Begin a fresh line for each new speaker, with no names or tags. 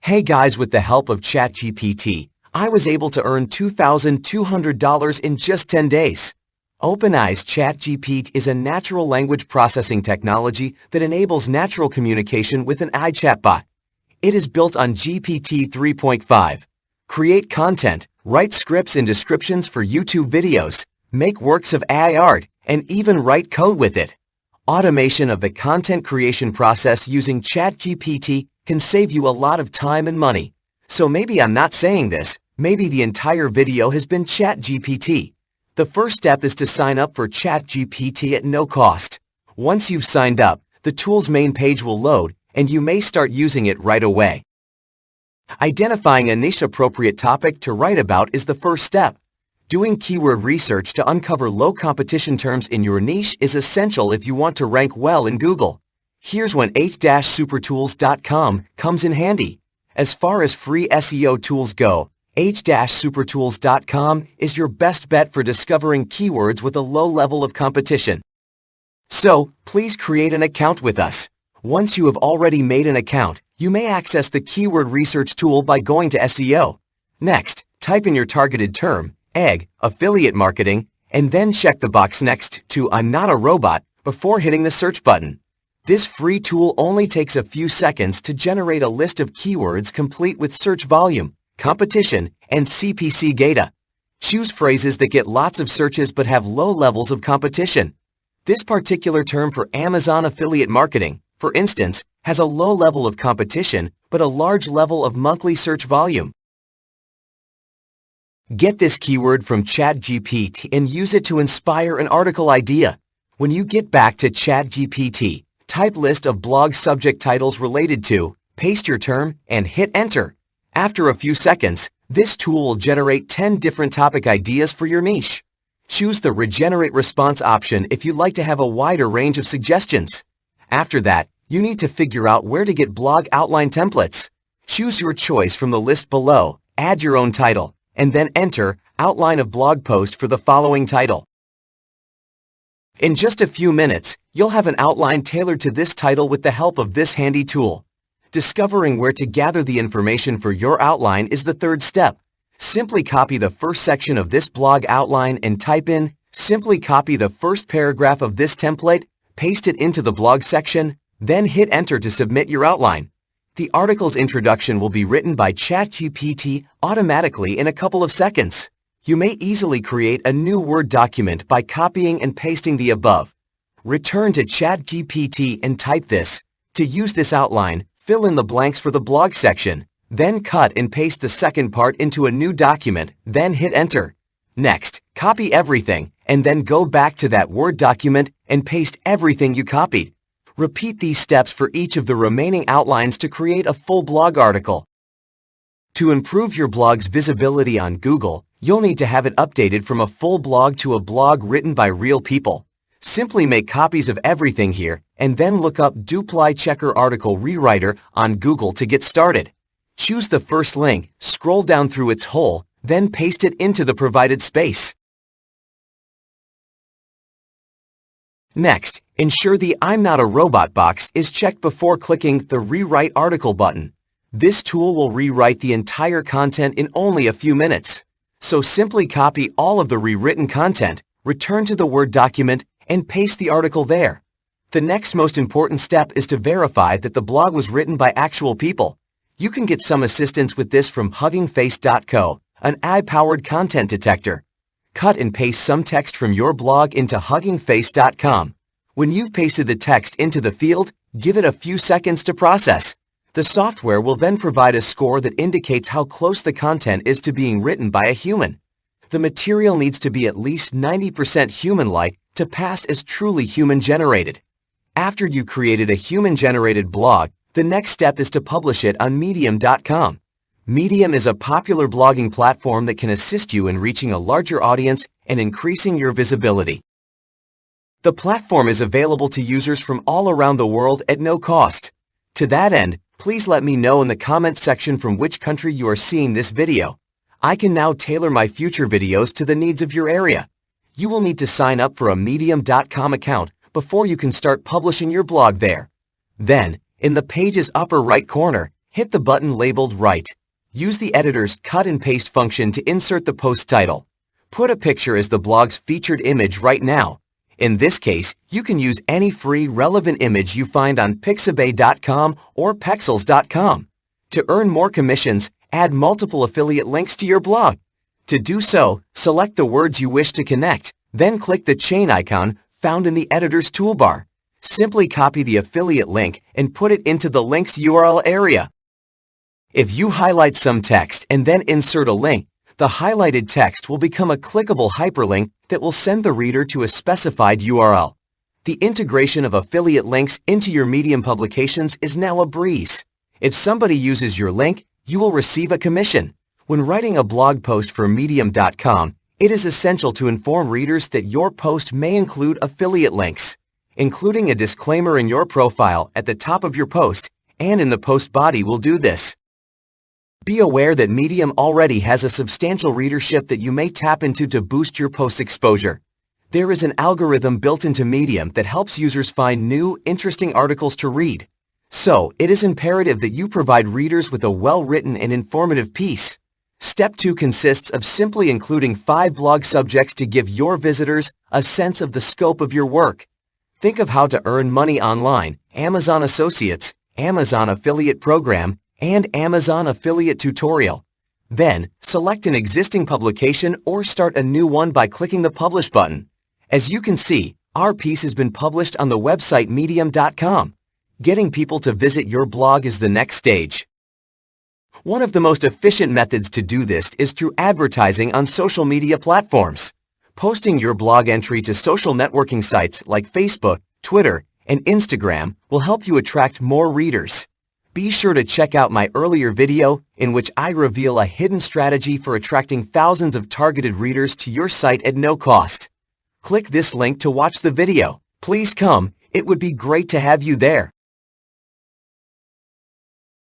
Hey guys, with the help of ChatGPT, I was able to earn $2,200 in just 10 days. OpenAI's ChatGPT is a natural language processing technology that enables natural communication with an AI chatbot. It is built on GPT 3.5. Create content, write scripts and descriptions for YouTube videos, make works of AI art, and even write code with it. Automation of the content creation process using ChatGPT can save you a lot of time and money. So maybe I'm not saying this, maybe the entire video has been ChatGPT. The first step is to sign up for ChatGPT at no cost. Once you've signed up, the tool's main page will load, and you may start using it right away. Identifying a niche-appropriate topic to write about is the first step. Doing keyword research to uncover low-competition terms in your niche is essential if you want to rank well in Google. Here's when h-supertools.com comes in handy. As far as free SEO tools go, h-supertools.com is your best bet for discovering keywords with a low level of competition. So, please create an account with us. Once you have already made an account, you may access the keyword research tool by going to SEO. Next, type in your targeted term, egg, affiliate marketing, and then check the box next to I'm not a robot before hitting the search button. This free tool only takes a few seconds to generate a list of keywords complete with search volume, competition, and CPC data. Choose phrases that get lots of searches but have low levels of competition. This particular term for Amazon affiliate marketing, for instance, has a low level of competition but a large level of monthly search volume. Get this keyword from ChatGPT and use it to inspire an article idea. When you get back to ChatGPT, type list of blog subject titles related to, paste your term, and hit enter. After a few seconds, this tool will generate 10 different topic ideas for your niche. Choose the Regenerate Response option if you'd like to have a wider range of suggestions. After that, you need to figure out where to get blog outline templates. Choose your choice from the list below, add your own title, and then enter Outline of Blog Post for the following title. In just a few minutes, you'll have an outline tailored to this title with the help of this handy tool. Discovering where to gather the information for your outline is the third step. Simply copy the first section of this blog outline and type in, simply copy the first paragraph of this template, paste it into the blog section, then hit enter to submit your outline. The article's introduction will be written by ChatGPT automatically in a couple of seconds. You may easily create a new Word document by copying and pasting the above. Return to ChatGPT and type this. To use this outline, fill in the blanks for the blog section. Then cut and paste the second part into a new document, then hit enter. Next, copy everything, and then go back to that Word document and paste everything you copied. Repeat these steps for each of the remaining outlines to create a full blog article. To improve your blog's visibility on Google, you'll need to have it updated from a full blog to a blog written by real people. Simply make copies of everything here and then look up Dupli Checker Article Rewriter on Google to get started. Choose the first link, scroll down through its whole, then paste it into the provided space. Next, ensure the I'm not a robot box is checked before clicking the Rewrite Article button. This tool will rewrite the entire content in only a few minutes. So simply copy all of the rewritten content, return to the Word document, and paste the article there. The next most important step is to verify that the blog was written by actual people. You can get some assistance with this from huggingface.co, an AI-powered content detector. Cut and paste some text from your blog into huggingface.com. When you've pasted the text into the field, give it a few seconds to process. The software will then provide a score that indicates how close the content is to being written by a human. The material needs to be at least 90% human-like to pass as truly human-generated. After you created a human-generated blog, the next step is to publish it on Medium.com. Medium is a popular blogging platform that can assist you in reaching a larger audience and increasing your visibility. The platform is available to users from all around the world at no cost. To that end, please let me know in the comments section from which country you are seeing this video. I can now tailor my future videos to the needs of your area. You will need to sign up for a Medium.com account before you can start publishing your blog there. Then, in the page's upper right corner, Hit the button labeled Write. Use the editor's cut and paste function to insert the post title. Put a picture as the blog's featured image right now. In this case, you can use any free relevant image you find on pixabay.com or pexels.com. To earn more commissions, add multiple affiliate links to your blog. To do so, select the words you wish to connect, then click the chain icon found in the editor's toolbar. Simply copy the affiliate link and put it into the link's URL area. If you highlight some text and then insert a link, the highlighted text will become a clickable hyperlink that will send the reader to a specified URL. The integration of affiliate links into your Medium publications is now a breeze. If somebody uses your link, you will receive a commission. When writing a blog post for Medium.com, it is essential to inform readers that your post may include affiliate links. Including a disclaimer in your profile at the top of your post and in the post body will do this. Be aware that Medium already has a substantial readership that you may tap into to boost your post exposure. There is an algorithm built into Medium that helps users find new, interesting articles to read. So, it is imperative that you provide readers with a well-written and informative piece. Step 2 consists of simply including 5 blog subjects to give your visitors a sense of the scope of your work. Think of how to earn money online, Amazon Associates, Amazon Affiliate Program, and Amazon Affiliate Tutorial. Then, select an existing publication or start a new one by clicking the Publish button. As you can see, our piece has been published on the website medium.com. Getting people to visit your blog is the next stage. One of the most efficient methods to do this is through advertising on social media platforms. Posting your blog entry to social networking sites like Facebook, Twitter, and Instagram will help you attract more readers. Be sure to check out my earlier video in which I reveal a hidden strategy for attracting thousands of targeted readers to your site at no cost. Click this link to watch the video. Please come, it would be great to have you there.